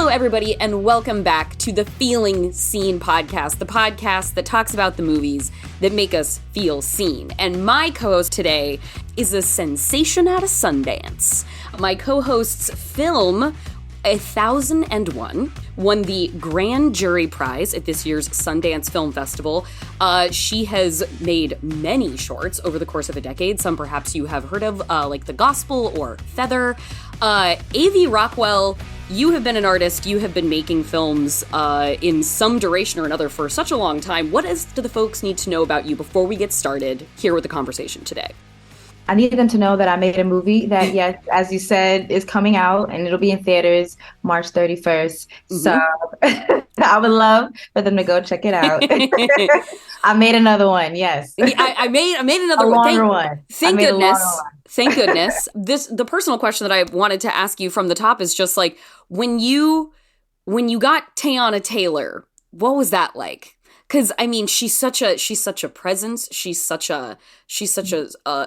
Hello, everybody, and welcome back to the Feeling Seen podcast, the podcast that talks about the movies that make us feel seen. And my co-host today is a sensation at a Sundance. My co-host's film, 1001, won the Grand Jury Prize at this year's Sundance Film Festival. She has made many shorts over the course of a decade. Some perhaps you have heard of, like The Gospel or Feather. A.V. Rockwell, you have been an artist. You have been making films in some duration or another for such a long time. What do the folks need to know about you before we get started here with the conversation today? I need them to know that I made a movie that, yes, as you said, is coming out, and it'll be in theaters March 31st. Mm-hmm. So I would love for them to go check it out. I made another one, yes. I made another one. Thank goodness. Thank goodness. The personal question that I wanted to ask you from the top is just like, when you got Teyana Taylor, what was that like? Because I mean, she's such a presence. She's such a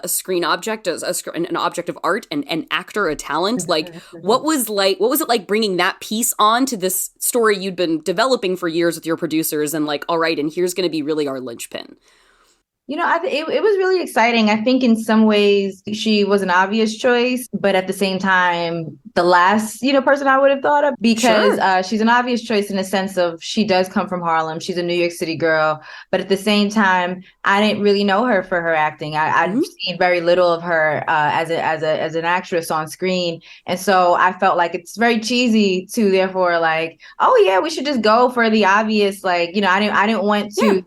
screen object, an object of art, and an actor, a talent. Like, what was it like bringing that piece on to this story you'd been developing for years with your producers, and like, all right, and here's going to be really our linchpin. You know, it was really exciting. I think in some ways she was an obvious choice, but at the same time, the last, person I would have thought of, because sure. She's an obvious choice in the sense of she does come from Harlem. She's a New York City girl. But at the same time, I didn't really know her for her acting. I've seen very little of her as an actress on screen. And so I felt like it's very cheesy to therefore like, oh, yeah, we should just go for the obvious. Like, I didn't want to. Yeah.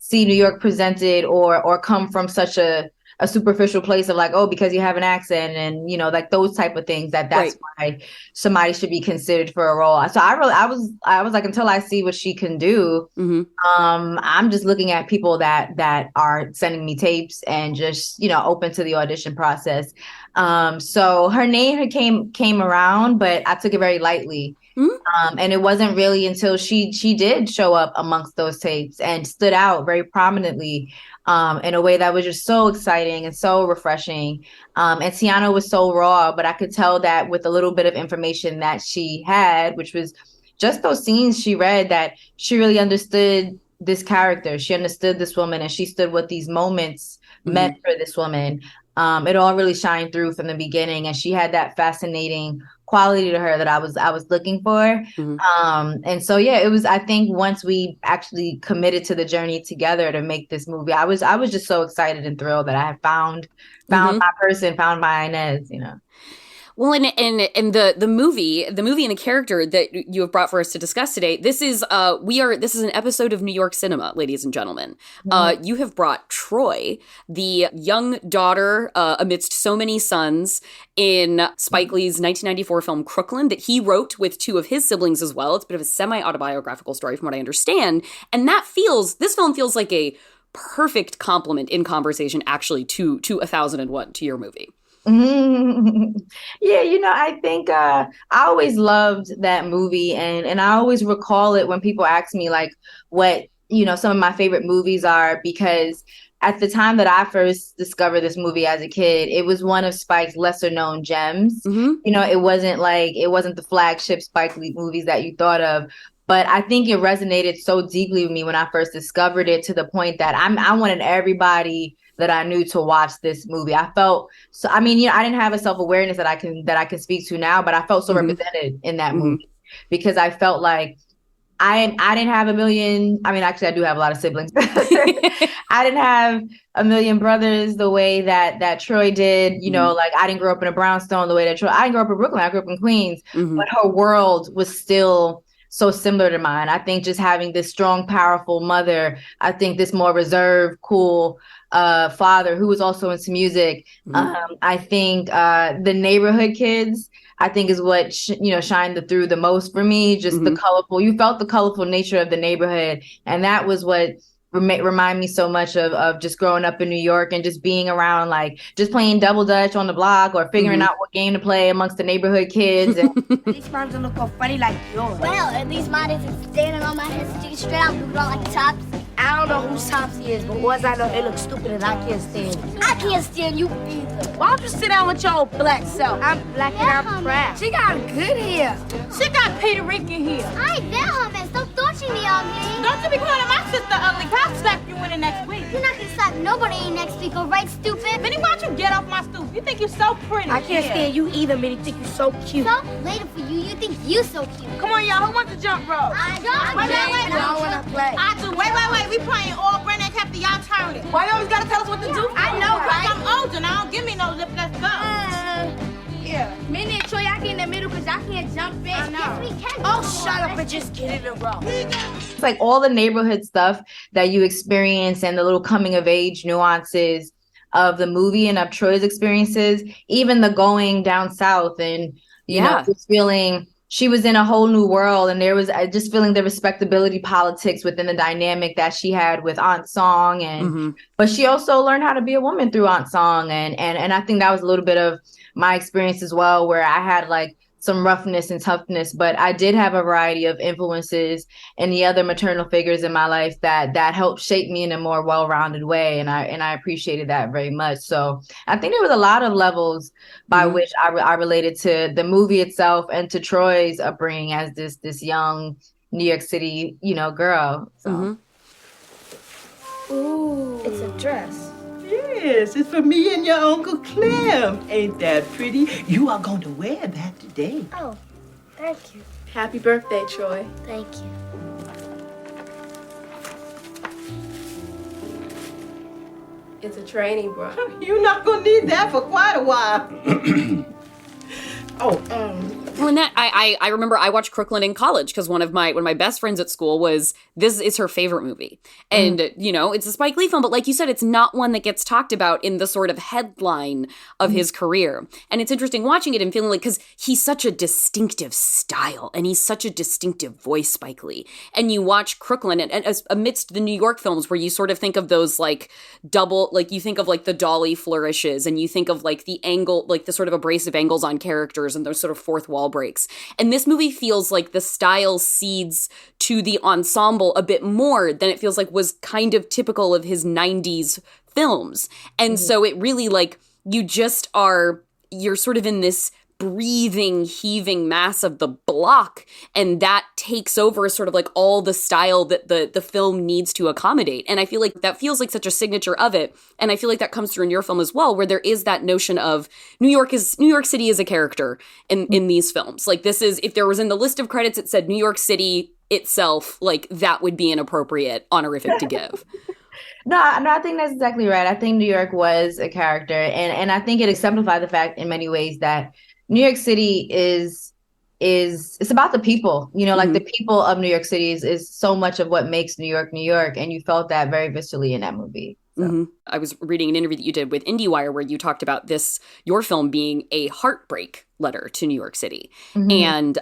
See New York presented or come from such a superficial place of like, oh, because you have an accent and, like those type of things that's right. Why somebody should be considered for a role. So I was like, until I see what she can do, I'm just looking at people that are sending me tapes and just, open to the audition process. So her name came around, but I took it very lightly. And it wasn't really until she did show up amongst those tapes and stood out very prominently in a way that was just so exciting and so refreshing. And Teyana was so raw, but I could tell that with a little bit of information that she had, which was just those scenes she read, that she really understood this character. She understood this woman, and she stood what these moments meant for this woman. It all really shined through from the beginning, and she had that fascinating quality to her that I was looking for. And so, yeah, it was, I think once we actually committed to the journey together to make this movie, I was just so excited and thrilled that I had found my person, found my Inez, Well, and the movie and the character that you have brought for us to discuss today, this is an episode of New York cinema, ladies and gentlemen. You have brought Troy, the young daughter amidst so many sons, in Spike Lee's 1994 film Crooklyn that he wrote with two of his siblings as well. It's a bit of a semi-autobiographical story from what I understand. And this film feels like a perfect complement in conversation actually to 1001, to your movie. Yeah, I think I always loved that movie, and I always recall it when people ask me like what some of my favorite movies are, because at the time that I first discovered this movie as a kid, it was one of Spike's lesser known gems. It wasn't the flagship Spike Lee movies that you thought of. But I think it resonated so deeply with me when I first discovered it, to the point that I wanted everybody that I knew to watch this movie. I felt so. I mean, I didn't have a self-awareness that I can speak to now, but I felt so represented in that movie, because I felt like I didn't have a million. I mean, actually, I do have a lot of siblings. I didn't have a million brothers the way that Troy did. Like I didn't grow up in a brownstone the way that Troy. I didn't grow up in Brooklyn. I grew up in Queens, but her world was still so similar to mine. I think just having this strong, powerful mother, I think this more reserved, cool father who was also into music. I think the neighborhood kids, I think, is what shined through the most for me. Just the colorful, you felt the colorful nature of the neighborhood, and that was what remind me so much of just growing up in New York and just being around, like just playing double dutch on the block or figuring out what game to play amongst the neighborhood kids. These moms don't look funny like yours. Well, at least mine isn't standing on my head sticking straight out, moving on like tops. I don't know who Topsy is, but once I know they look stupid and I can't stand you. I can't stand you either. Why don't you sit down with your old black self? I'm black and I'm proud. She got good hair. She got Peter Rican hair. I bet, hummus. Don't touch me ugly. Don't you be calling my sister ugly. I'll slap you in the next week. You're not gonna slap nobody next week, all right, stupid? Minnie, why don't you get off my stoop? You think you're so pretty. I can't stand you either, Minnie. You think you're so cute. So later for you. You think you so cute. Come on, y'all. Who wants to jump rope? I don't. Wait. I don't want to play. I do. Wait. We playing all Brennan Captain. Y'all turn it. Why you always got to tell us what to do? I know, because I'm older. Now don't give me no lip. Let's go. Yeah. Minnie and Troy, y'all get in the middle because y'all can't jump in. Yes, we can. Oh, shut up and just get in a row. It's like all the neighborhood stuff that you experience and the little coming of age nuances of the movie and of Troy's experiences, even the going down south and, you know, just feeling she was in a whole new world. And there was just feeling the respectability politics within the dynamic that she had with Aunt Song. And but she also learned how to be a woman through Aunt Song. And I think that was a little bit of my experience as well, where I had like some roughness and toughness, but I did have a variety of influences and the other maternal figures in my life that helped shape me in a more well-rounded way. And I appreciated that very much. So I think there was a lot of levels by which I related to the movie itself and to Troy's upbringing as this young New York City, you know, girl. So. Ooh, it's a dress. Yes, it's for me and your Uncle Clem. Ain't that pretty? You are going to wear that today. Oh, thank you. Happy birthday, Troy. Thank you. It's a training bra. You're not going to need that for quite a while. Lynette, I remember I watched Crooklyn in college because one of my best friends at school was, this is her favorite movie. And, you know, it's a Spike Lee film, but like you said, it's not one that gets talked about in the sort of headline of his career. And it's interesting watching it and feeling like, because he's such a distinctive style and he's such a distinctive voice, Spike Lee. And you watch Crooklyn and as, amidst the New York films where you sort of think of those like double, like you think of like the dolly flourishes and you think of like the angle, like the sort of abrasive angles on characters and those sort of fourth wall breaks. And this movie feels like the style cedes to the ensemble a bit more than it feels like was kind of typical of his 90s films. And so it really like, you're sort of in this breathing, heaving mass of the block, and that takes over sort of like all the style that the film needs to accommodate. And I feel like that feels like such a signature of it, and I feel like that comes through in your film as well, where there is that notion of New York City is a character in these films. Like this is, if there was in the list of credits it said New York City itself, like that would be an appropriate honorific to give. No, I think that's exactly right. I think New York was a character, and I think it exemplified the fact in many ways that New York City is it's about the people, you know, like the people of New York City is so much of what makes New York, New York. And you felt that very viscerally in that movie. So. I was reading an interview that you did with IndieWire where you talked about your film being a heartbreak letter to New York City. And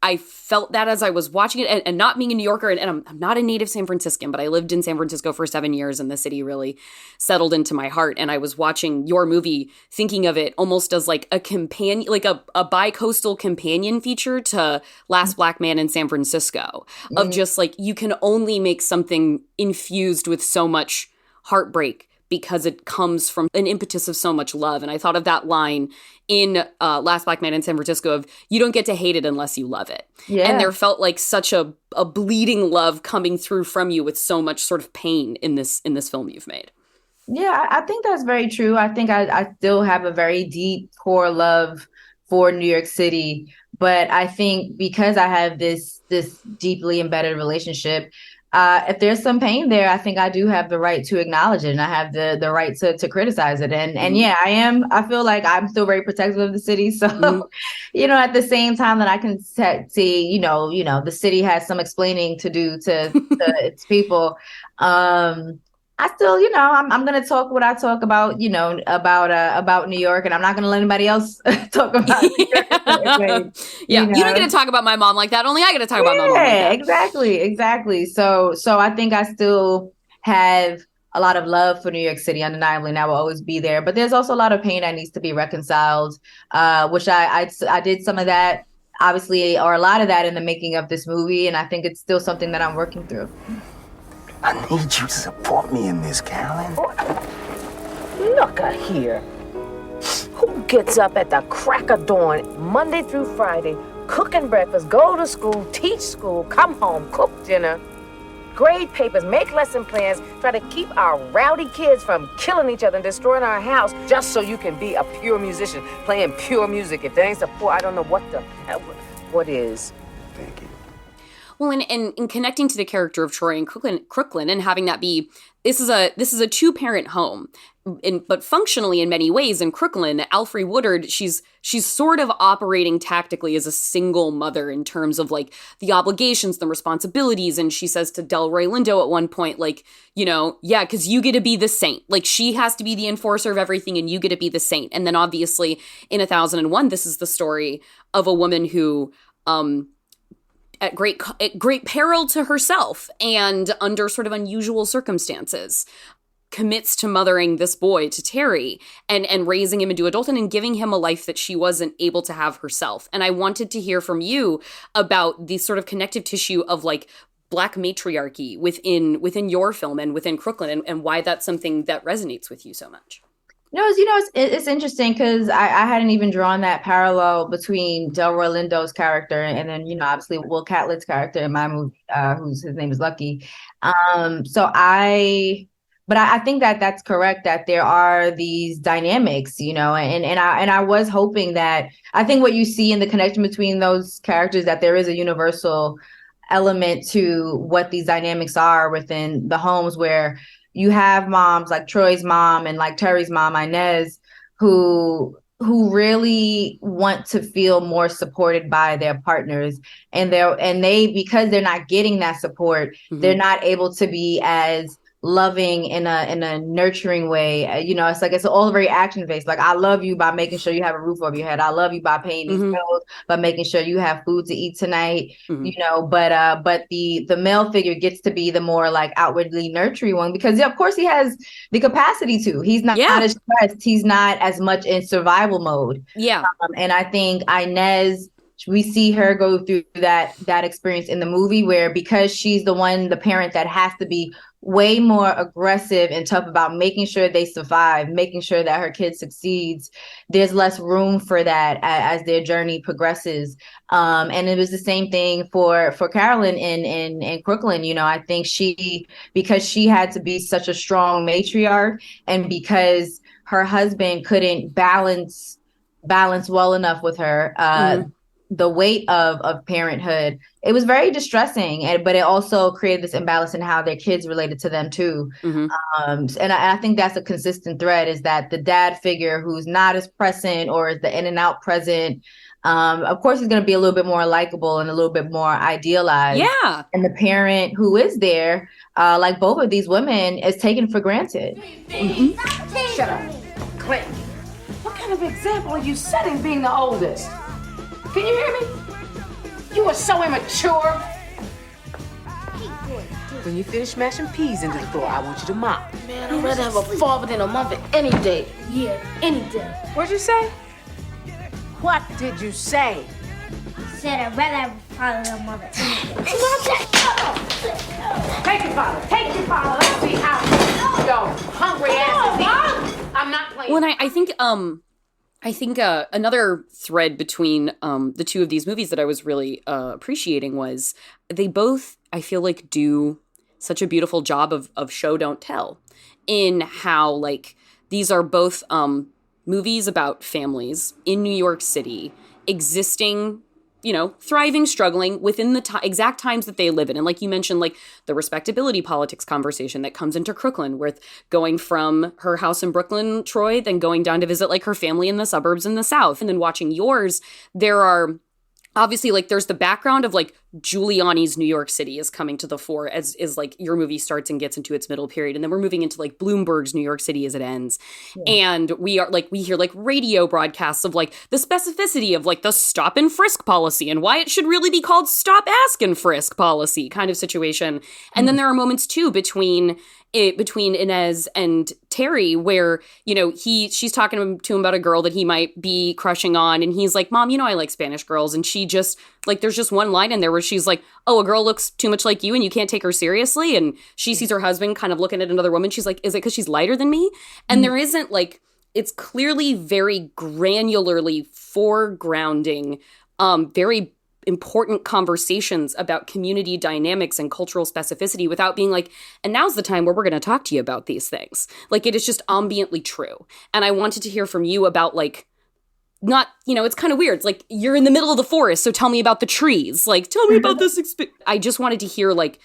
I felt that as I was watching it, and not being a New Yorker, and I'm not a native San Franciscan, but I lived in San Francisco for 7 years, and the city really settled into my heart. And I was watching your movie, thinking of it almost as like a companion, like a bi-coastal companion feature to Last Black Man in San Francisco, of just like, you can only make something infused with so much heartbreak because it comes from an impetus of so much love. And I thought of that line in Last Black Man in San Francisco of, you don't get to hate it unless you love it. Yeah. And there felt like such a bleeding love coming through from you with so much sort of pain in this film you've made. Yeah, I think that's very true. I think I still have a very deep core love for New York City. But I think because I have this deeply embedded relationship, if there's some pain there, I think I do have the right to acknowledge it, and I have the right to criticize it. And yeah, I feel like I'm still very protective of the city. So, you know, at the same time that I can see, you know, the city has some explaining to do to its people. I still, you know, I'm going to talk what I talk about, you know, about New York, and I'm not going to let anybody else talk about New York. You don't get to talk about my mom like that. Only I get to talk about my mom like that. Exactly. So I think I still have a lot of love for New York City, undeniably, and I will always be there. But there's also a lot of pain that needs to be reconciled, which I did some of that, obviously, or a lot of that in the making of this movie, and I think it's still something that I'm working through. I need you to support me in this, Carolyn. Look here. Who gets up at the crack of dawn, Monday through Friday, cooking breakfast, go to school, teach school, come home, cook dinner, grade papers, make lesson plans, try to keep our rowdy kids from killing each other and destroying our house just so you can be a pure musician, playing pure music. If that ain't support, I don't know what is. Thank you. Well, and in connecting to the character of Troy and Crooklyn and having that be, this is a two-parent home, but functionally in many ways in Crooklyn, Alfre Woodard, she's sort of operating tactically as a single mother in terms of like the obligations, the responsibilities, and she says to Delroy Lindo at one point, like, you know, yeah, because you get to be the saint. Like, she has to be the enforcer of everything, and you get to be the saint. And then obviously in 1001, this is the story of a woman who, at great peril to herself and under sort of unusual circumstances, commits to mothering this boy, to Terry, and raising him into adulthood and giving him a life that she wasn't able to have herself. And I wanted to hear from you about the sort of connective tissue of like Black matriarchy within your film and within Crooklyn, and why that's something that resonates with you so much. It's interesting because I hadn't even drawn that parallel between Delroy Lindo's character and then, you know, obviously Will Catlett's character in my movie, his name is Lucky. But I think that that's correct, that there are these dynamics, you know, and I was hoping that, I think what you see in the connection between those characters, that there is a universal element to what these dynamics are within the homes, where you have moms like Troy's mom and like Terry's mom, Inez, who really want to feel more supported by their partners, and they because they're not getting that support, they're not able to be as loving in a nurturing way. You know, it's all very action based. Like, I love you by making sure you have a roof over your head. I love you by paying these bills, by making sure you have food to eat tonight. You know, but the male figure gets to be the more like outwardly nurturing one, because of course he has the capacity to. He's not as stressed. He's not as much in survival mode. And I think Inez, we see her go through that experience in the movie, where because she's the parent that has to be way more aggressive and tough about making sure they survive, making sure that her kid succeeds, there's less room for that as their journey progresses. And it was the same thing for Carolyn in Crooklyn. You know, I think because she had to be such a strong matriarch, and because her husband couldn't balance well enough with her, the weight of parenthood, it was very distressing, but it also created this imbalance in how their kids related to them too. And I think that's a consistent thread, is that the dad figure who's not as present, or is the in and out present, of course he's going to be a little bit more likable and a little bit more idealized. And the parent who is there, like both of these women, is taken for granted. Shut up. Clint, what kind of example are you setting being the oldest? Can you hear me? You are so immature. When you finish smashing peas into the floor, I want you to mop. Man, I'd rather have a father than a mother any day. Yeah, any day. What'd you say? What did you say? Said I'd rather have a father than a mother any day. Take your father. Take your father. Let's see how your hungry ass is eating. I'm not playing. Well, and I think another thread between the two of these movies that I was really appreciating was they both, I feel like, do such a beautiful job of show don't tell, in how like these are both movies about families in New York City existing, you know, thriving, struggling within the exact times that they live in. And like you mentioned, like the respectability politics conversation that comes into Crooklyn, with going from her house in Brooklyn, Troy, then going down to visit like her family in the suburbs in the South. And then watching yours, there are obviously like there's the background of like Giuliani's New York City is coming to the fore as like your movie starts and gets into its middle period. And then we're moving into like Bloomberg's New York City as it ends. And we hear like radio broadcasts of like the specificity of like the stop and frisk policy and why it should really be called stop, ask, and frisk policy kind of situation. And then there are moments too between between Inez and Terry, where, you know, she's talking to him about a girl that he might be crushing on, and he's like, Mom, you know I like Spanish girls, and she just, like, there's just one line in there where she's like, oh, a girl looks too much like you and you can't take her seriously, and she sees her husband kind of looking at another woman, she's like, is it because she's lighter than me? And there isn't, like, it's clearly very granularly foregrounding very important conversations about community dynamics and cultural specificity without being like, and now's the time where we're going to talk to you about these things. Like, it is just ambiently true. And I wanted to hear from you about, like, not, you know, it's kind of weird. It's like, you're in the middle of the forest, so tell me about the trees. Like, tell me about this. I just wanted to hear, like,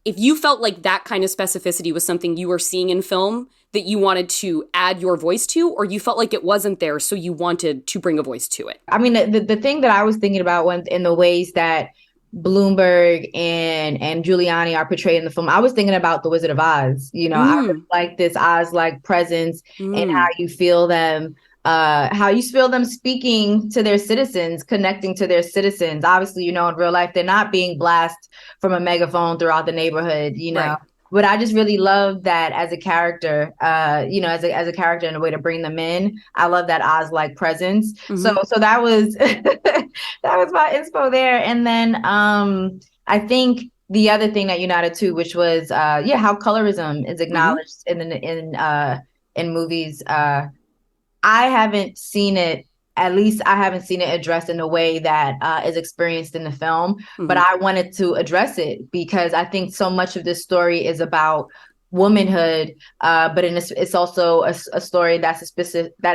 if you felt like that kind of specificity was something you were seeing in film that you wanted to add your voice to, or you felt like it wasn't there, so you wanted to bring a voice to it. I mean, the thing that I was thinking about when in the ways that Bloomberg and Giuliani are portrayed in the film, I was thinking about The Wizard of Oz. You know, I really like this Oz-like presence and how you feel them. How you feel them speaking to their citizens, connecting to their citizens. Obviously, you know, in real life, they're not being blasted from a megaphone throughout the neyborhood, you know. Right. But I just really love that as a character, you know, as a character and a way to bring them in. I love that Oz-like presence. So that was that was my inspo there. And then I think the other thing that you nodded to, which was how colorism is acknowledged in movies. I haven't seen it. At least I haven't seen it addressed in a way that is experienced in the film. But I wanted to address it because I think so much of this story is about womanhood, but it's also a story that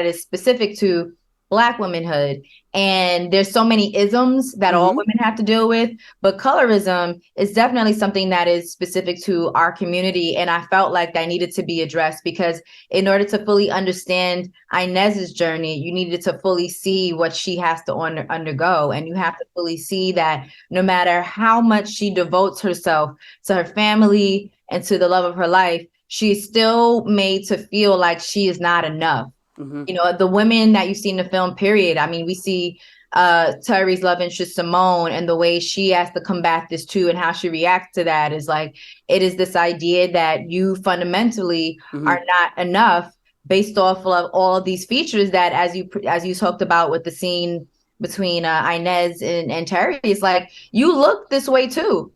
is specific to Black womanhood. And there's so many isms that all women have to deal with, but colorism is definitely something that is specific to our community. And I felt like that needed to be addressed because in order to fully understand Inez's journey, you needed to fully see what she has to undergo. And you have to fully see that no matter how much she devotes herself to her family and to the love of her life, she is still made to feel like she is not enough. You know, the women that you see in the film, period. I mean, we see Terry's love interest, Simone, and the way she has to combat this too, and how she reacts to that is like, it is this idea that you fundamentally are not enough based off of all of these features that, as you talked about with the scene between Inez and Terry, it's like, you look this way too.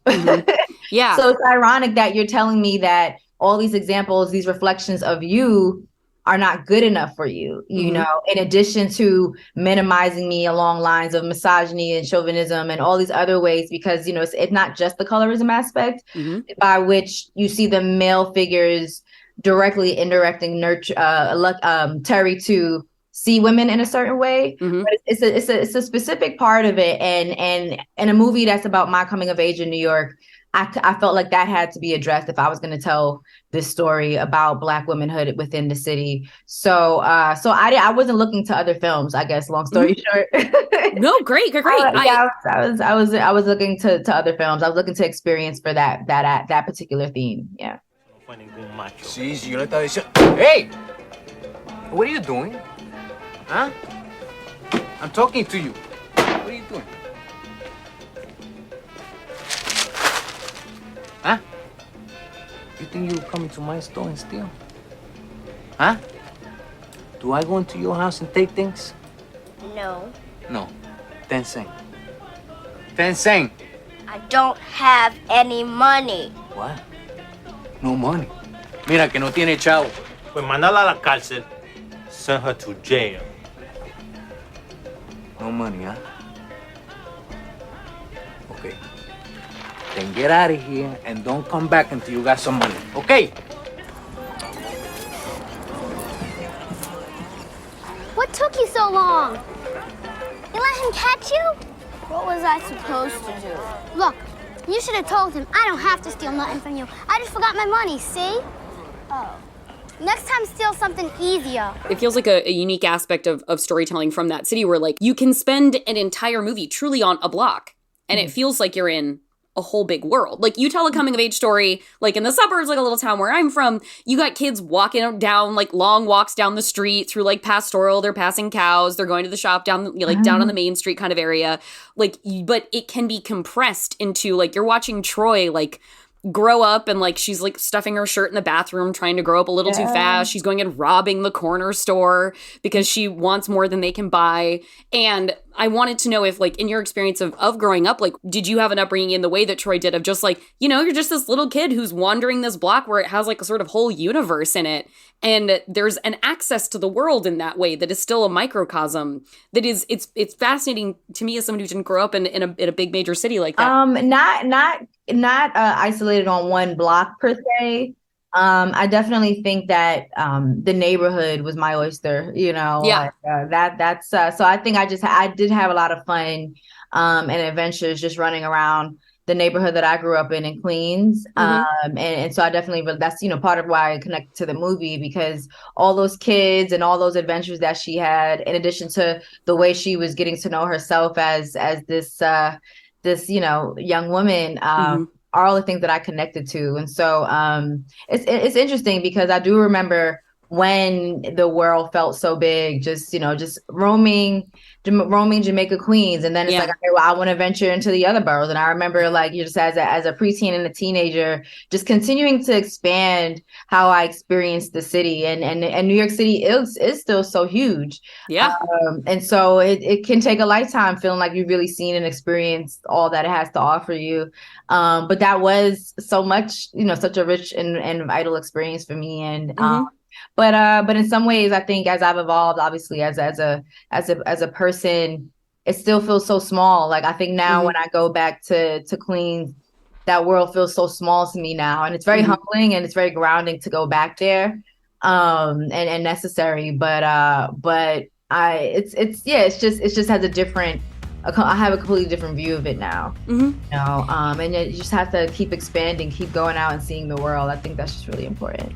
Yeah. So it's ironic that you're telling me that all these examples, these reflections of you are not good enough for you, you know, in addition to minimizing me along lines of misogyny and chauvinism and all these other ways, because, you know, it's not just the colorism aspect by which you see the male figures directly indirecting Terry to see women in a certain way. But it's a specific part of it. And in a movie that's about my coming of age in New York, I felt like that had to be addressed if I was going to tell this story about Black womanhood within the city. So I wasn't looking to other films, I guess, long story short. No, great. I was looking to other films. I was looking to experience for that particular theme. Yeah. Hey! What are you doing? Huh? I'm talking to you. What are you doing? Huh? You think you come into my store and steal? Huh? Do I go into your house and take things? No. No. Then sing. Then sing. I don't have any money. What? No money. Mira que no tiene chavo. Pues mándala a la cárcel. Send her to jail. No money, huh? Okay. Then get out of here and don't come back until you got some money, okay? What took you so long? You let him catch you? What was I supposed to do? Look, you should have told him I don't have to steal nothing from you. I just forgot my money, see? Oh. Next time, steal something easier. It feels like a unique aspect of storytelling from that city where, like, you can spend an entire movie truly on a block, and it feels like you're in a whole big world. Like, you tell a coming of age story, like in the suburbs, like a little town where I'm from, you got kids walking down, like, long walks down the street through, like, Pastoral, they're passing cows, they're going to the shop down, like, down on the main street kind of area. Like, but it can be compressed into, like, you're watching Troy, like, grow up and like she's like stuffing her shirt in the bathroom, trying to grow up a little too fast. She's going and robbing the corner store because she wants more than they can buy. And I wanted to know if, like, in your experience of growing up, like, did you have an upbringing in the way that Troy did of just like, you know, you're just this little kid who's wandering this block where it has like a sort of whole universe in it. And there's an access to the world in that way that is still a microcosm that is, it's fascinating to me as someone who didn't grow up in a big major city like that. Not isolated on one block per se. I definitely think that the neighborhood was my oyster, you know. Yeah. That's so I think I did have a lot of fun and adventures just running around the neighborhood that I grew up in Queens. And so I definitely, that's, you know, part of why I connected to the movie, because all those kids and all those adventures that she had, in addition to the way she was getting to know herself as this, you know, young woman, are all the things that I connected to. And so it's interesting because I do remember when the world felt so big, just, you know, just roaming Jamaica, Queens. And then it's like, okay, well, I want to venture into the other boroughs. And I remember, like, you just as a preteen and a teenager, just continuing to expand how I experienced the city. And New York City is still so huge. Yeah. And so it can take a lifetime feeling like you've really seen and experienced all that it has to offer you. But that was so much, you know, such a rich and vital experience for me. And but in some ways, I think as I've evolved, obviously as a person, it still feels so small. Like, I think now when I go back to Queens, that world feels so small to me now, and it's very humbling and it's very grounding to go back there, and necessary. But it just has a different. I have a completely different view of it now, you know, and you just have to keep expanding, keep going out and seeing the world. I think that's just really important.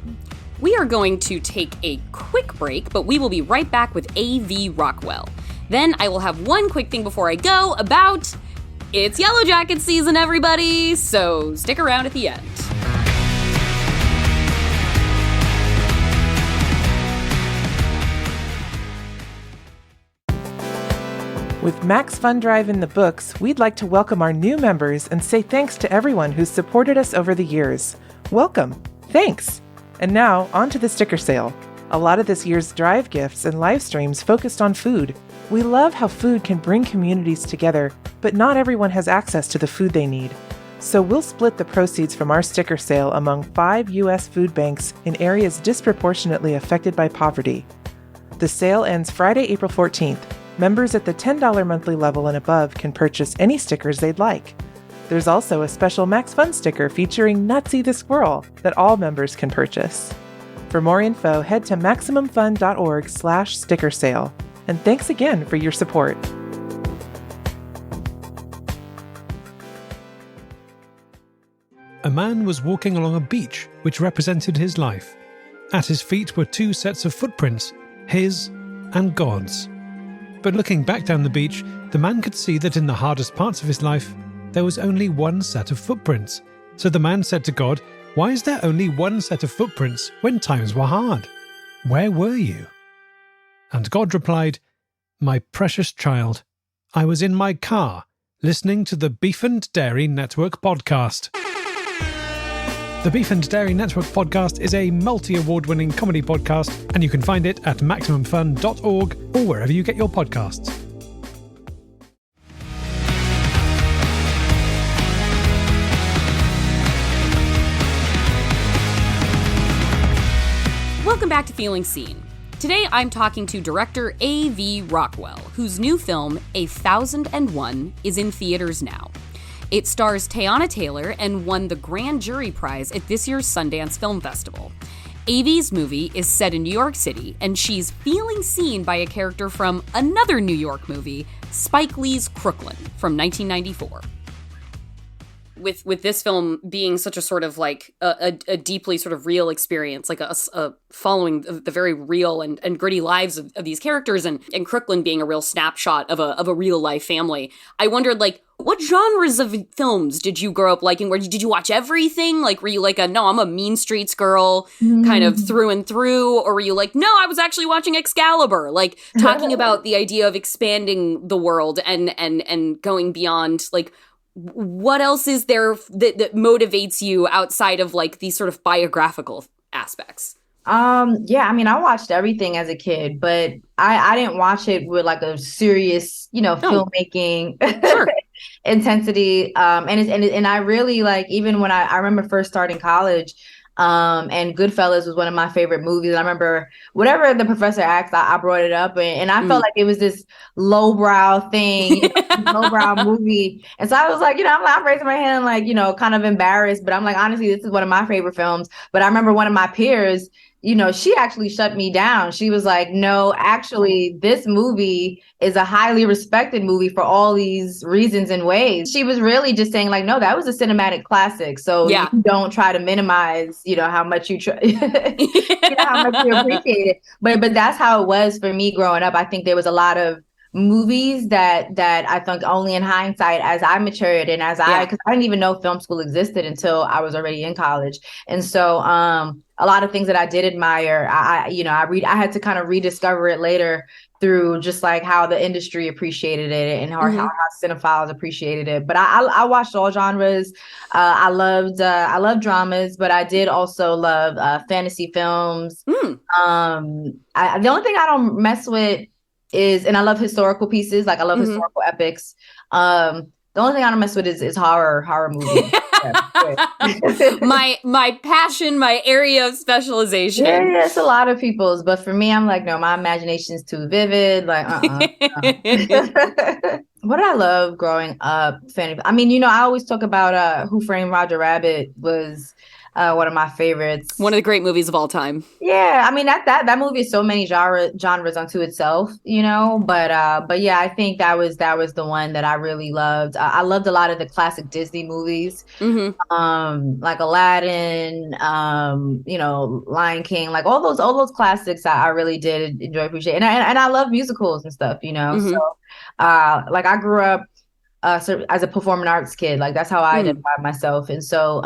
We are going to take a quick break, but we will be right back with A.V. Rockwell. Then I will have one quick thing before I go about it's Yellow Jacket season, everybody, so stick around at the end. With Max Fun Drive in the books, we'd like to welcome our new members and say thanks to everyone who's supported us over the years. Welcome. Thanks. And now, on to the sticker sale. A lot of this year's Drive gifts and live streams focused on food. We love how food can bring communities together, but not everyone has access to the food they need. So we'll split the proceeds from our sticker sale among 5 U.S. food banks in areas disproportionately affected by poverty. The sale ends Friday, April 14th. Members at the $10 monthly level and above can purchase any stickers they'd like. There's also a special Max Fun sticker featuring Nutsy the Squirrel that all members can purchase. For more info, head to MaximumFun.org/sticker sale. And thanks again for your support. A man was walking along a beach which represented his life. At his feet were 2 sets of footprints, his and God's. But looking back down the beach, the man could see that in the hardest parts of his life, there was only 1 set of footprints. So the man said to God, "Why is there only 1 set of footprints when times were hard? Where were you?" And God replied, "My precious child, I was in my car listening to the Beef and Dairy Network podcast." The Beef and Dairy Network podcast is a multi-award-winning comedy podcast, and you can find it at MaximumFun.org or wherever you get your podcasts. Welcome back to Feeling Seen. Today I'm talking to director A.V. Rockwell, whose new film, 1001, is in theaters now. It stars Teyana Taylor and won the Grand Jury Prize at this year's Sundance Film Festival. A.V.'s movie is set in New York City, and she's feeling seen by a character from another New York movie, Spike Lee's Crooklyn, from 1994. With this film being such a sort of like a deeply sort of real experience, like a following the very real and gritty lives of these characters, and Crooklyn being a real snapshot of a real life family, I wondered, like, what genres of films did you grow up liking? Did you watch everything? Like, were you like I'm a Mean Streets girl kind of through and through? Or were you like, no, I was actually watching Excalibur? Like, talking about the idea of expanding the world and going beyond, like, what else is there that motivates you outside of like these sort of biographical aspects? Yeah, I mean, I watched everything as a kid, but I didn't watch it with like a serious, filmmaking Sure. intensity. And I really like, even when I remember first starting college, and Goodfellas was one of my favorite movies. And I remember whatever the professor asked, I brought it up, and I felt like it was this lowbrow thing, lowbrow movie. And so I was like, I'm raising my hand, like, kind of embarrassed, but I'm like, honestly, this is one of my favorite films. But I remember one of my peers, she actually shut me down. She was like, no, actually, this movie is a highly respected movie for all these reasons and ways. She was really just saying like, no, that was a cinematic classic. So you don't try to minimize, how much you try, how much you appreciate it. But that's how it was for me growing up. I think there was a lot of movies that I think only in hindsight, as I matured and because I didn't even know film school existed until I was already in college. And so a lot of things that I did admire, I had to kind of rediscover it later through just like how the industry appreciated it and how cinephiles appreciated it. But I watched all genres. I loved dramas, but I did also love fantasy films. The only thing I don't mess with is, and I love historical pieces, like I love historical epics. The only thing I don't mess with is horror movies. my passion, my area of specialization. Yeah, it's a lot of people's, but for me, I'm like, no, my imagination's too vivid. Like, What did I love growing up? I mean, I always talk about Who Framed Roger Rabbit was one of my favorites. One of the great movies of all time. Yeah, I mean that movie is so many genres unto itself, But yeah, I think that was the one that I really loved. I loved a lot of the classic Disney movies, like Aladdin, Lion King, like all those classics. I really did enjoy, appreciate, and I love musicals and stuff, So, like I grew up as a performing arts kid, like that's how I identified myself, and so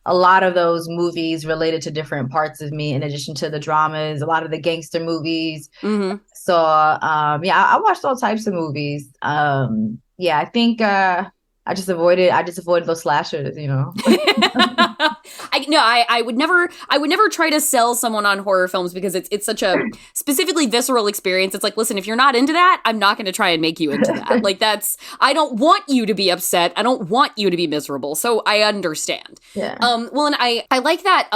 a lot of those movies related to different parts of me, in addition to the dramas, a lot of the gangster movies. So, I watched all types of movies. I think I just avoided those slashers, I would never try to sell someone on horror films because it's such a specifically visceral experience. It's like, listen, if you're not into that, I'm not going to try and make you into that. Like I don't want you to be upset. I don't want you to be miserable. So I understand. Yeah. Well, and I like that,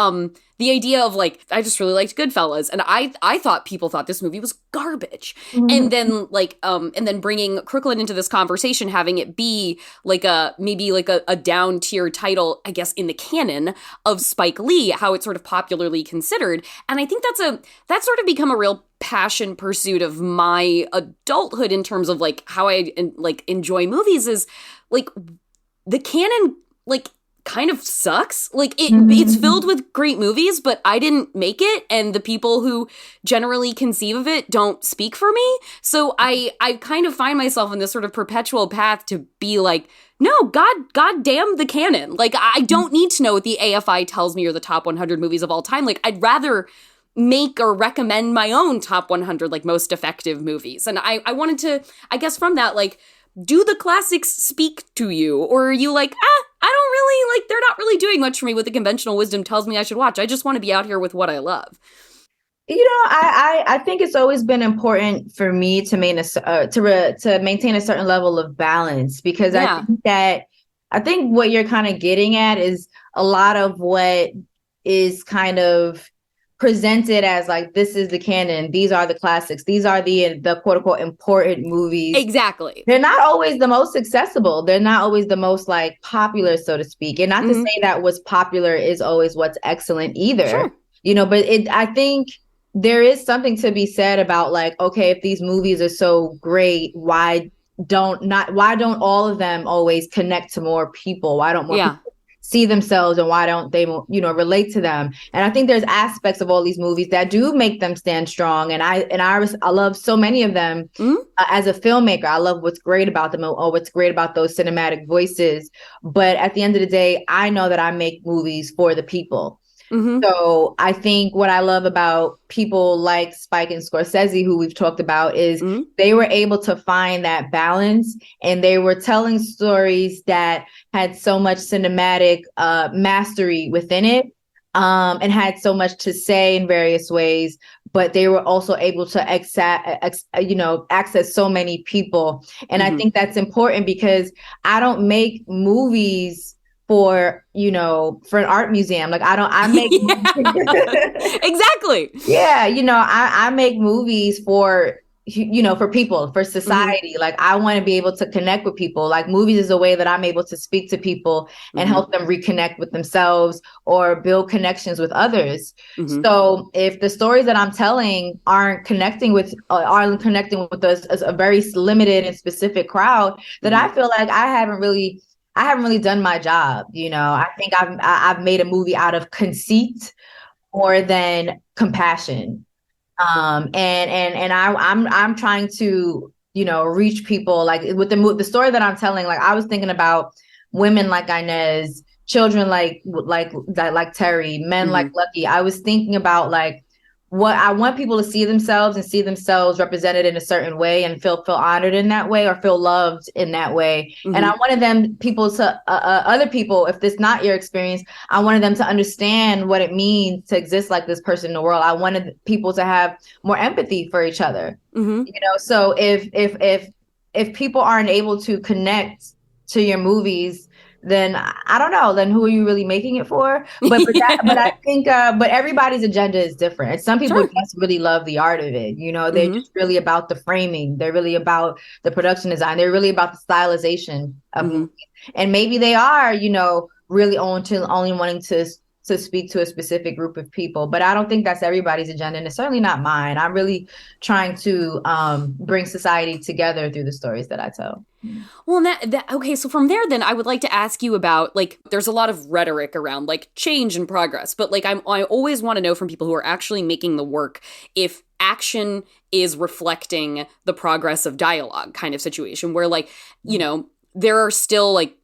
the idea of like, I just really liked Goodfellas, and I thought people thought this movie was garbage. And then and then bringing Crooklyn into this conversation, having it be like maybe a down tier title, I guess, in the canon of Spike Lee, how it's sort of popularly considered. And I think that's sort of become a real passion pursuit of my adulthood in terms of like how I enjoy movies is like the canon, like, kind of sucks. Like it's filled with great movies, but I didn't make it, and the people who generally conceive of it don't speak for me. So I kind of find myself in this sort of perpetual path to be like, no, God damn the canon. Like I don't need to know what the AFI tells me are the top 100 movies of all time. Like I'd rather make or recommend my own top 100 like most effective movies. And I wanted to, I guess from that, like, do the classics speak to you? Or are you like, I don't really, like, they're not really doing much for me what the conventional wisdom tells me I should watch. I just want to be out here with what I love. I think it's always been important for me to maintain a certain level of balance, because I think what you're kind of getting at is a lot of what is kind of presented as like, this is the canon, these are the classics, these are the quote unquote important movies. Exactly. They're not always the most accessible. They're not always the most like popular, so to speak. And not to say that what's popular is always what's excellent either. Sure. But I think there is something to be said about like, okay, if these movies are so great, why don't all of them always connect to more people? Why don't more people see themselves, and why don't they, relate to them? And I think there's aspects of all these movies that do make them stand strong. And I love so many of them as a filmmaker. I love what's great about them, or what's great about those cinematic voices. But at the end of the day, I know that I make movies for the people. So I think what I love about people like Spike and Scorsese, who we've talked about, is they were able to find that balance, and they were telling stories that had so much cinematic mastery within it, and had so much to say in various ways, but they were also able to access so many people. And I think that's important, because I don't make movies for an art museum. Like I make exactly. Yeah, I make movies for people, for society. Like I want to be able to connect with people. Like movies is a way that I'm able to speak to people and help them reconnect with themselves or build connections with others. So if the stories that I'm telling aren't connecting with us as a very limited and specific crowd, then I feel like I haven't really done my job. I think I've made a movie out of conceit more than compassion. And I'm trying to, reach people. Like with the story that I'm telling, like I was thinking about women like Inez, children like Terry, men like Lucky. I was thinking about like what I want people to see themselves represented in a certain way and feel honored in that way, or feel loved in that way. And I wanted other people, if this not your experience, I wanted them to understand what it means to exist like this person in the world. I wanted people to have more empathy for each other. So if people aren't able to connect to your movies, then I don't know. Then who are you really making it for? But I think but everybody's agenda is different. And some people just really love the art of it. They're just really about the framing. They're really about the production design. They're really about the stylization of movies. And maybe they are, really only wanting to speak to a specific group of people. But I don't think that's everybody's agenda, and it's certainly not mine. I'm really trying to bring society together through the stories that I tell. Well, okay, so from there, then I would like to ask you about, like, there's a lot of rhetoric around, like, change and progress, but, like, I always want to know from people who are actually making the work if action is reflecting the progress of dialogue kind of situation where, like, there are still, like,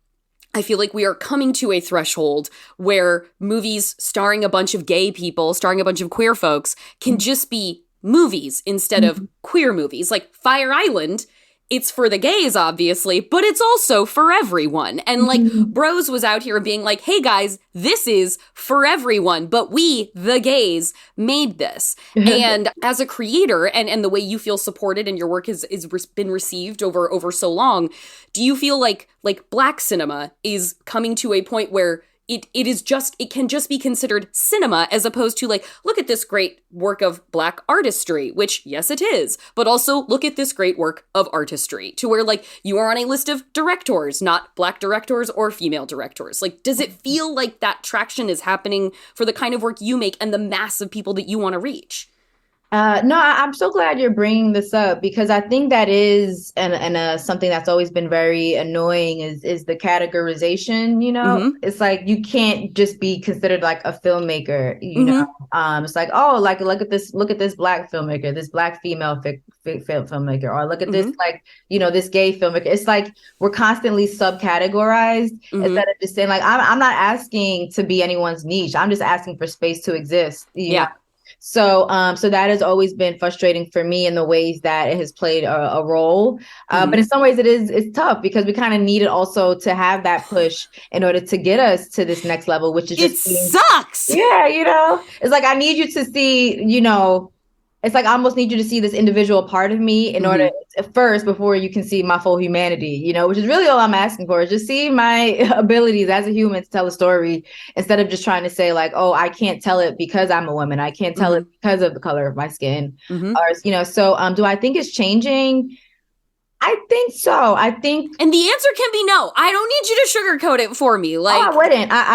I feel like we are coming to a threshold where movies starring a bunch of gay people, starring a bunch of queer folks, can just be movies instead of queer movies. Like Fire Island, it's for the gays, obviously, but it's also for everyone. And like Bros was out here being like, hey guys, this is for everyone, but we, the gays, made this. And as a creator, and the way you feel supported and your work has been received over so long, do you feel like Black cinema is coming to a point where it can just be considered cinema, as opposed to like, look at this great work of Black artistry, which yes, it is, but also look at this great work of artistry, to where like you are on a list of directors, not Black directors or female directors. Like, does it feel like that traction is happening for the kind of work you make and the mass of people that you want to reach? No, I'm so glad you're bringing this up, because I think that is something that's always been very annoying is the categorization. It's like you can't just be considered like a filmmaker. It's like, oh, like look at this Black filmmaker, this Black female filmmaker, or look at this like this gay filmmaker. It's like we're constantly subcategorized instead of just saying like I'm not asking to be anyone's niche. I'm just asking for space to exist. You know? So that has always been frustrating for me in the ways that it has played a role. But in some ways it's tough, because we kind of need it also to have that push in order to get us to this next level, which is sucks. Yeah. It's like, I need you to see, it's like I almost need you to see this individual part of me in order first, before you can see my full humanity, which is really all I'm asking for, is just see my abilities as a human to tell a story, instead of just trying to say like, oh, I can't tell it because I'm a woman. I can't tell it because of the color of my skin. Or, so do I think it's changing? I think so. And the answer can be no. I don't need you to sugarcoat it for me. Like, I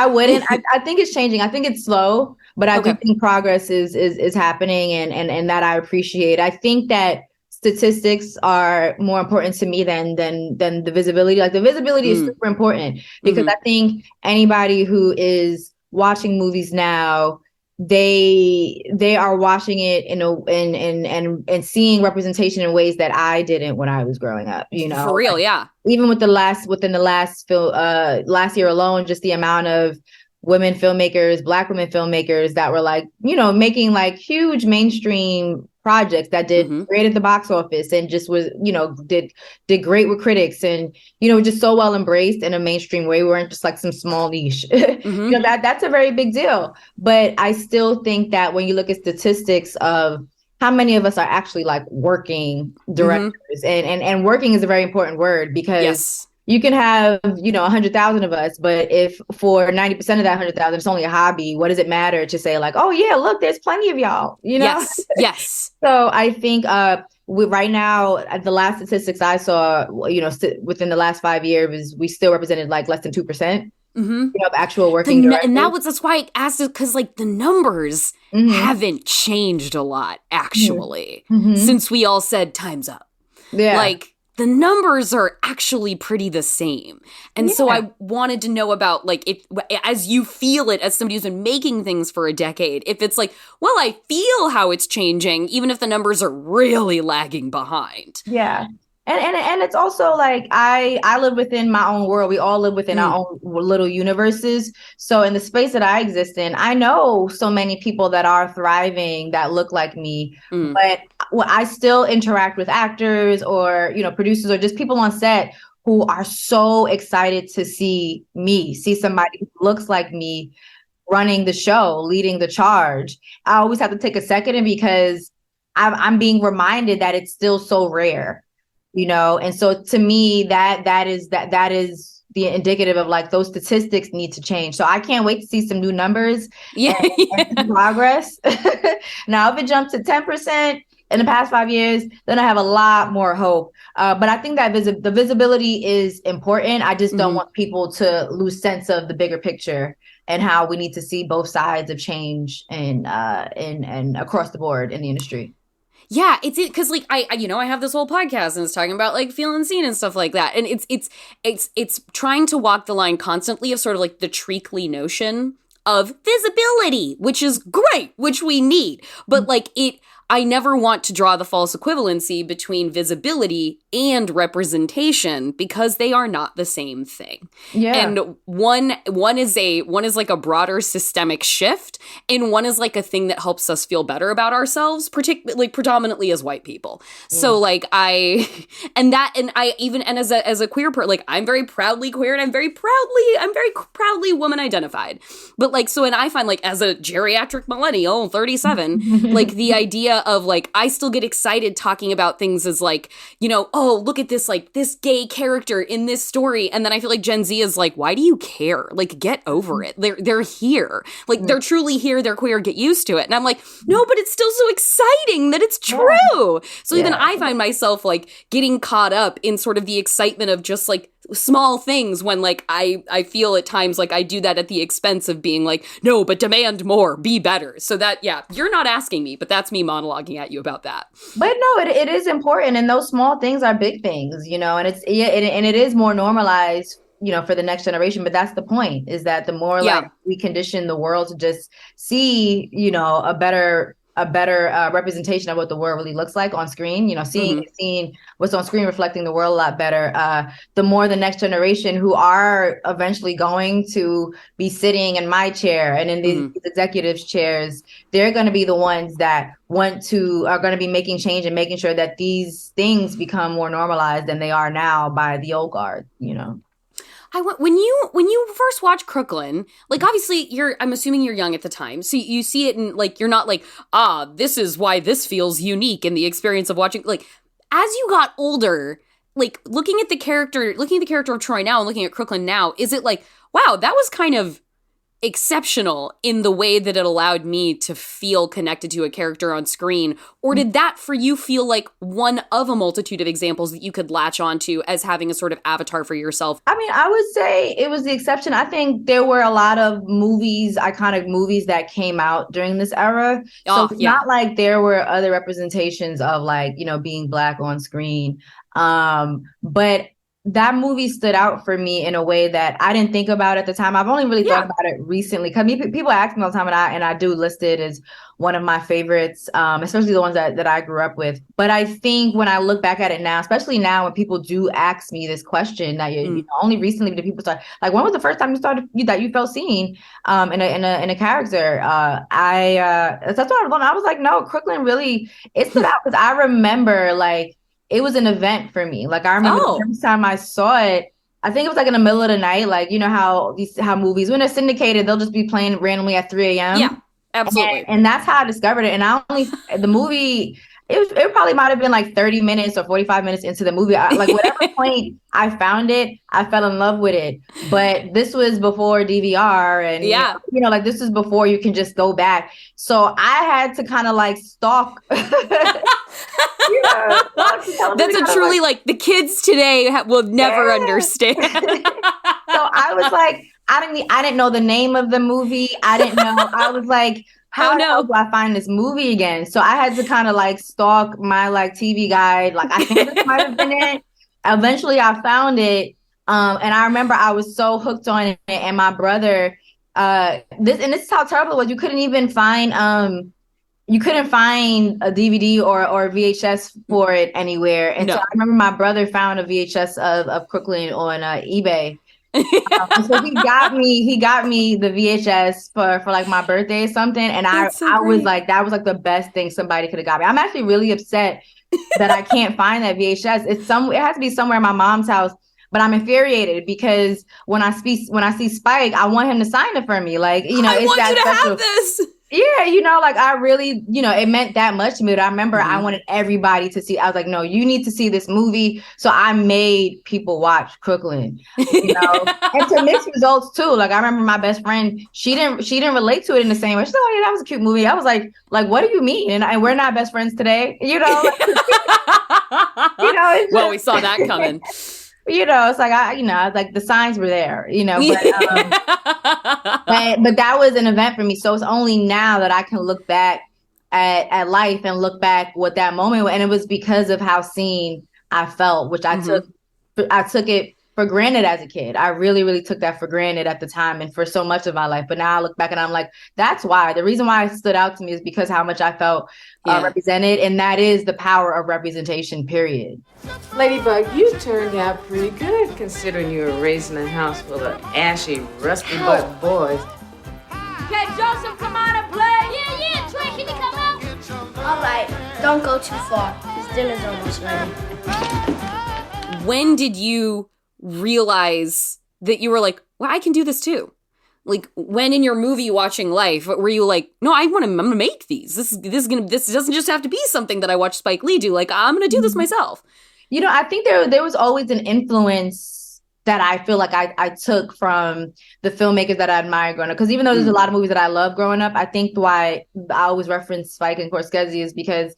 wouldn't. I think it's changing. I think it's slow, but I do think progress is happening, and that I appreciate. I think that statistics are more important to me than the visibility. Like the visibility is super important, because I think anybody who is watching movies now, they are watching it and seeing representation in ways that I didn't when I was growing up, For real, yeah. Even within the last year alone, just the amount of women filmmakers, Black women filmmakers that were like, you know, making like huge mainstream projects that did great at the box office and just was, you know, did great with critics and, you know, just so well embraced in a mainstream way. We weren't just like some small niche. You know, that's a very big deal. But I still think that when you look at statistics of how many of us are actually like working directors, and working is a very important word because you can have, you know, 100,000 of us, but if for 90% of that 100,000, it's only a hobby, what does it matter to say like, oh yeah, look, there's plenty of y'all, you know? Yes. So I think right now, at the last statistics I saw, you know, within the last 5 years, we still represented like less than 2%. You know, of actual working directors. And that's why I asked it, because like the numbers haven't changed a lot actually since we all said time's up. Yeah, like the numbers are actually pretty the same. And so I wanted to know about like if, as you feel it, as somebody who's been making things for a decade, if it's like, well, I feel how it's changing, even if the numbers are really lagging behind. Yeah. And it's also like I live within my own world. We all live within our own little universes. So in the space that I exist in, I know so many people that are thriving that look like me, but I still interact with actors or, you know, producers or just people on set who are so excited to see somebody who looks like me running the show, leading the charge. I always have to take a second because I'm being reminded that it's still so rare. You know, and so to me, that is the indicative of like those statistics need to change. So I can't wait to see some new numbers and progress. Now, if it jumps to 10% in the past 5 years, then I have a lot more hope. But I think that the visibility is important. I just don't want people to lose sense of the bigger picture and how we need to see both sides of change and across the board in the industry. Yeah, it's it because like I have this whole podcast and it's talking about like feeling seen and stuff like that, and it's trying to walk the line constantly of sort of like the treacly notion of visibility, which is great, which we need, but like I never want to draw the false equivalency between visibility and representation because they are not the same thing. Yeah. And one is like a broader systemic shift, and one is like a thing that helps us feel better about ourselves, particularly like predominantly as white people. So like as a queer person, like I'm very proudly queer and I'm very proudly woman identified. But like so, and I find like as a geriatric millennial, 37, like the idea of like I still get excited talking about things as like, you know, oh, look at this, like this gay character in this story, and then I feel like Gen Z is like, why do you care? Like, get over it. They're here, like they're truly here, they're queer, get used to it. And I'm like, no, but it's still so exciting that it's true. So even I find myself like getting caught up in sort of the excitement of just like small things when like I feel at times like I do that at the expense of being like, no, but demand more, be better. So that, you're not asking me, but that's me monologuing at you about that. But no, it is important. And those small things are big things, you know, and it is more normalized, you know, for the next generation. But that's the point, is that the more like we condition the world to just see, you know, a better representation of what the world really looks like on screen, you know, seeing what's on screen reflecting the world a lot better, the more the next generation who are eventually going to be sitting in my chair and in these executives' chairs, they're going to be the ones that are going to be making change and making sure that these things become more normalized than they are now by the old guard, you know. When you first watch Crooklyn, like obviously I'm assuming you're young at the time, so you see it and like you're not like, this is why this feels unique in the experience of watching. Like as you got older, like looking at the character of Troy now and looking at Crooklyn now, is it like, wow, that was kind of exceptional in the way that it allowed me to feel connected to a character on screen? Or did that for you feel like one of a multitude of examples that you could latch onto as having a sort of avatar for yourself? I mean, I would say it was the exception. I think there were a lot of iconic movies that came out during this era. So it's not like there were other representations of like, you know, being Black on screen. But that movie stood out for me in a way that I didn't think about at the time. I've only really thought about it recently because people ask me all the time, and I do list it as one of my favorites, especially the ones that I grew up with. But I think when I look back at it now, especially now when people do ask me this question, that you know, only recently do people start like, when was the first time that you felt seen in a character? That's what I was like, no, Crooklyn really, it stood out because I remember like it was an event for me. Like I remember the first time I saw it, I think it was like in the middle of the night. Like, you know how movies, when they're syndicated, they'll just be playing randomly at 3 a.m. Yeah, absolutely. And that's how I discovered it. And the movie, it probably might have been like 30 minutes or 45 minutes into the movie. Like whatever point I found it, I fell in love with it. But this was before DVR and, you know, like this was before you can just go back. So I had to kind of like stalk. That's a truly like the kids today will never understand. So I was like, I didn't know the name of the movie. I didn't know. I was like, how do I find this movie again? So I had to kind of like stalk my like TV guide. Like I think this might have been it. Eventually I found it. And I remember I was so hooked on it. And my brother, this is how terrible it was. You couldn't even find a DVD or VHS for it anywhere. And so I remember my brother found a VHS of Crooklyn on eBay. So he got me the VHS for like my birthday or something. And I was like, that was like the best thing somebody could have got me. I'm actually really upset that I can't find that VHS. It has to be somewhere in my mom's house. But I'm infuriated because when I see Spike, I want him to sign it for me. Like, you know, I want you to have this. Yeah, you know, like I really, you know, it meant that much to me. But I remember I wanted everybody to see. I was like, no, you need to see this movie. So I made people watch Crooklyn, you know, and to mixed results too. Like I remember my best friend, she didn't relate to it in the same way. She's like, oh yeah, that was a cute movie. I was like, what do you mean? And we're not best friends today, you know. You know. Well, we saw that coming. You know, it's like like the signs were there, you know, but that was an event for me. So it's only now that I can look back at life and look back what that moment was. And it was because of how seen I felt, which I took it for granted as a kid. I really, really took that for granted at the time and for so much of my life. But now I look back and I'm like, that's why. The reason why it stood out to me is because how much I felt represented. And that is the power of representation, period. Ladybug, you turned out pretty good considering you were raised in a house full of ashy, rusty butt boys. Can Joseph come out and play? Yeah, Troy, can you come out? All right, don't go too far. His dinner's almost ready. When did you realize that you were like, well, I can do this too? Like when in your movie watching life, were you like, no, I'm gonna make these. This doesn't just have to be something that I watch Spike Lee do. Like I'm gonna do this myself. You know, I think there was always an influence that I feel like I took from the filmmakers that I admire growing up. Because even though there's a lot of movies that I love growing up, I think why I always reference Spike and Scorsese is because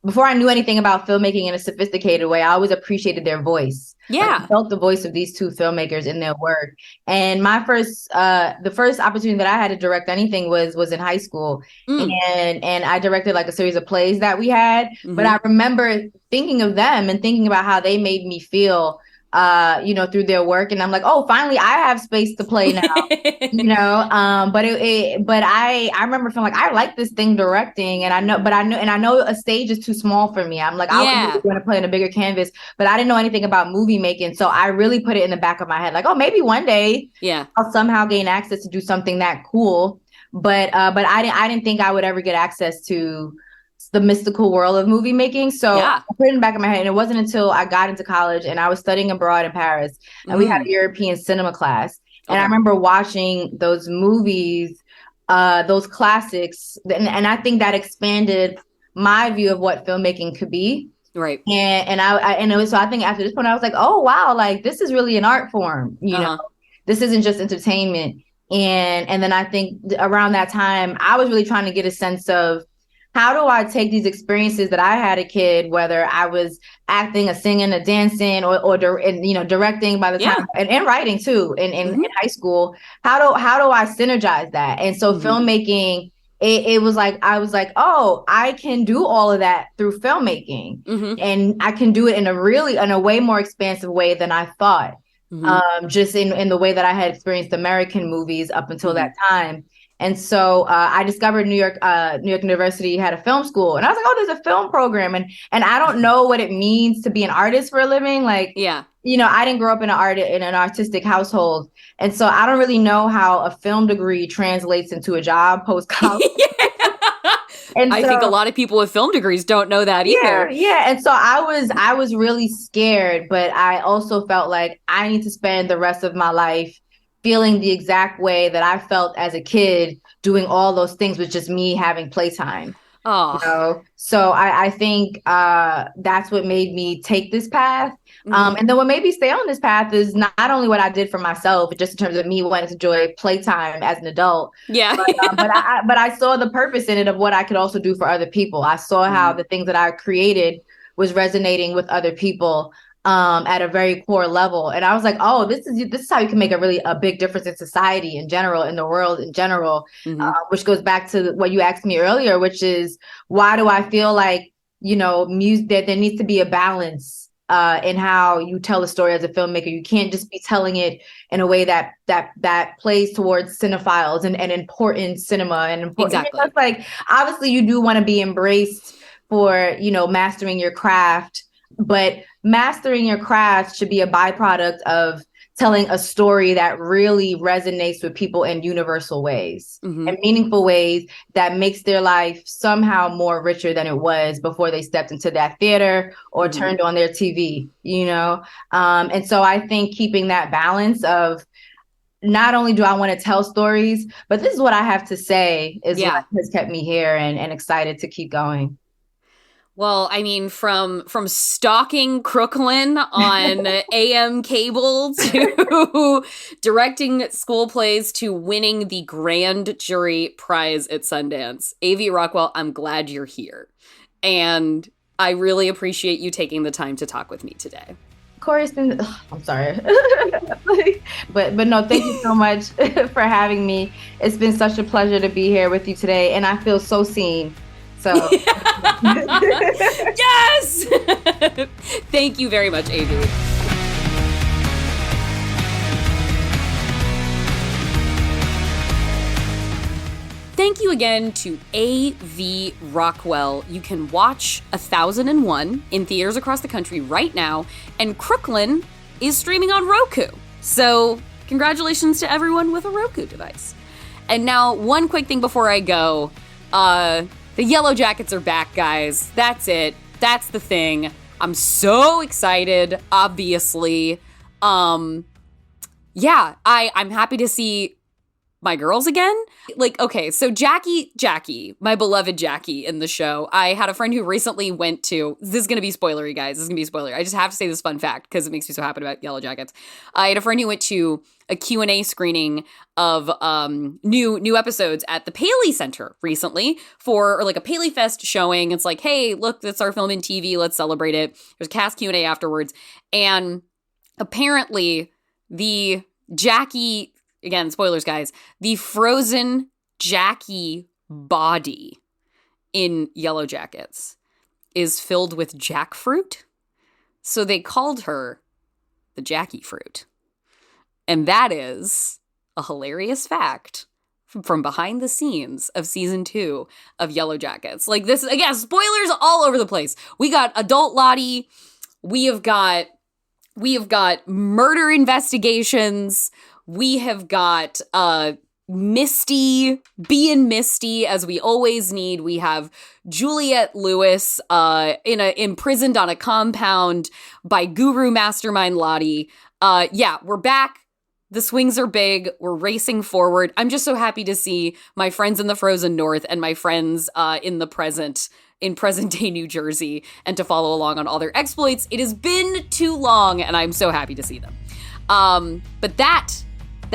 before I knew anything about filmmaking in a sophisticated way, I always appreciated their voice. Yeah. Like, I felt the voice of these two filmmakers in their work. And my the first opportunity that I had to direct anything was in high school. And I directed like a series of plays that we had. But I remember thinking of them and thinking about how they made me feel, you know, through their work. And I'm like, oh, finally I have space to play now, you know? But I remember feeling like I like this thing directing and I know a stage is too small for me. I'm like, I really want to play in a bigger canvas, but I didn't know anything about movie making. So I really put it in the back of my head, like, oh, maybe one day I'll somehow gain access to do something that cool. But I didn't think I would ever get access to the mystical world of movie making. So I put it in the back of my head. And it wasn't until I got into college and I was studying abroad in Paris and we had a European cinema class. And I remember watching those movies, those classics. And I think that expanded my view of what filmmaking could be. Right. So I think after this point, I was like, oh, wow, like this is really an art form. You know, this isn't just entertainment. And then I think around that time, I was really trying to get a sense of how do I take these experiences that I had a kid, whether I was acting, or singing, or dancing, or directing by the time, and writing too in high school. How do I synergize that? And so filmmaking it was like, I was like, oh, I can do all of that through filmmaking. And I can do it in a way more expansive way than I thought. Just in the way that I had experienced American movies up until that time. And so I discovered New York University had a film school, and I was like, oh, there's a film program. And I don't know what it means to be an artist for a living. Like, you know, I didn't grow up in an artistic household. And so I don't really know how a film degree translates into a job post-college. And I think a lot of people with film degrees don't know that either. Yeah. And so I was really scared, but I also felt like I need to spend the rest of my life feeling the exact way that I felt as a kid, doing all those things with just me having playtime. Oh, you know? So I think that's what made me take this path. And then what made me stay on this path is not only what I did for myself, but just in terms of me wanting to enjoy playtime as an adult. Yeah. But I saw the purpose in it of what I could also do for other people. I saw how the things that I created was resonating with other people at a very core level. And I was like, oh, this is how you can make a big difference in society in general, in the world in general, which goes back to what you asked me earlier, which is, why do I feel like, you know, music, that there needs to be a balance in how you tell a story as a filmmaker. You can't just be telling it in a way that plays towards cinephiles and important cinema and important. Exactly. It's like, obviously you do want to be embraced for, you know, mastering your craft, but mastering your craft should be a byproduct of telling a story that really resonates with people in universal ways and meaningful ways that makes their life somehow more richer than it was before they stepped into that theater or turned on their TV, you know? And so I think keeping that balance of, not only do I want to tell stories, but this is what I have to say is what has kept me here and excited to keep going. Well, I mean, from stalking Crooklyn on AM cable to directing school plays to winning the grand jury prize at Sundance, A.V. Rockwell, I'm glad you're here. And I really appreciate you taking the time to talk with me today. Corey, I'm sorry. but no, thank you so much for having me. It's been such a pleasure to be here with you today, and I feel so seen. So yes. Thank you very much, A.V. Thank you again to A.V. Rockwell. You can watch 1001 in theaters across the country right now, and Crooklyn is streaming on Roku. So congratulations to everyone with a Roku device. And now, one quick thing before I go. The Yellowjackets are back, guys. That's it. That's the thing. I'm so excited, obviously. I'm happy to see my girls again. Like, okay, so Jackie, my beloved Jackie in the show, I had a friend who recently went to, this is going to be spoilery, guys. This is going to be spoiler. I just have to say this fun fact because it makes me so happy about Yellowjackets. I had a friend who went to a Q&A screening of new episodes at the Paley Center recently for like a Paley Fest showing. It's like, hey, look, that's our film in TV. Let's celebrate it. There's a cast Q&A afterwards. And apparently the Jackie, again, spoilers, guys, the frozen Jackie body in Yellowjackets is filled with jackfruit. So they called her the Jackie Fruit. And that is a hilarious fact from behind the scenes of season 2 of Yellowjackets. Like this, again, spoilers all over the place. We got adult Lottie. We have got murder investigations. We have got Misty being Misty as we always need. We have Juliette Lewis imprisoned on a compound by Guru Mastermind Lottie. We're back. The swings are big. We're racing forward. I'm just so happy to see my friends in the frozen north and my friends in present-day New Jersey and to follow along on all their exploits. It has been too long, and I'm so happy to see them. But that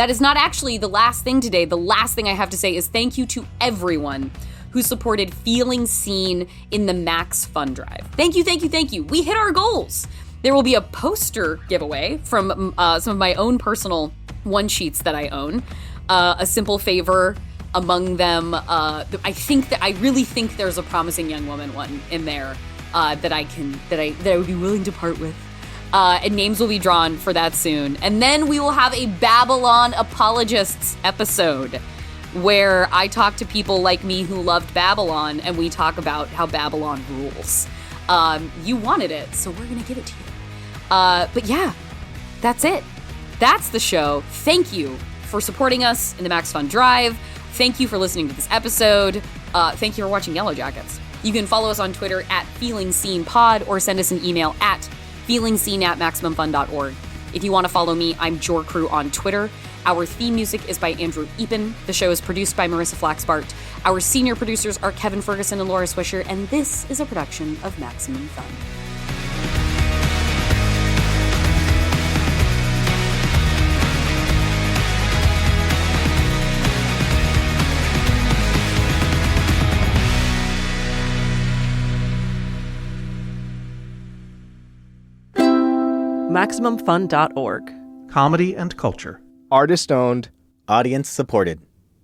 is not actually the last thing today. The last thing I have to say is thank you to everyone who supported Feeling Seen in the Max Fund Drive. Thank you, thank you, thank you. We hit our goals. There will be a poster giveaway from some of my own personal one-sheets that I own. A simple favor Among them, I really think there's a promising young woman one in there that I would be willing to part with. And names will be drawn for that soon. And then we will have a Babylon Apologists episode where I talk to people like me who loved Babylon, and we talk about how Babylon rules. You wanted it, so we're going to give it to you. But yeah, that's it. That's the show. Thank you for supporting us in the Max Fun Drive. Thank you for listening to this episode. Thank you for watching Yellowjackets. You can follow us on Twitter at FeelingSeenPod or send us an email at feelingseen@MaximumFun.org. If you want to follow me, I'm JorCrew on Twitter. Our theme music is by Andrew Eapen. The show is produced by Marissa Flaxbart. Our senior producers are Kevin Ferguson and Laura Swisher, and this is a production of Maximum Fun. MaximumFun.org. Comedy and culture. Artist owned. Audience supported.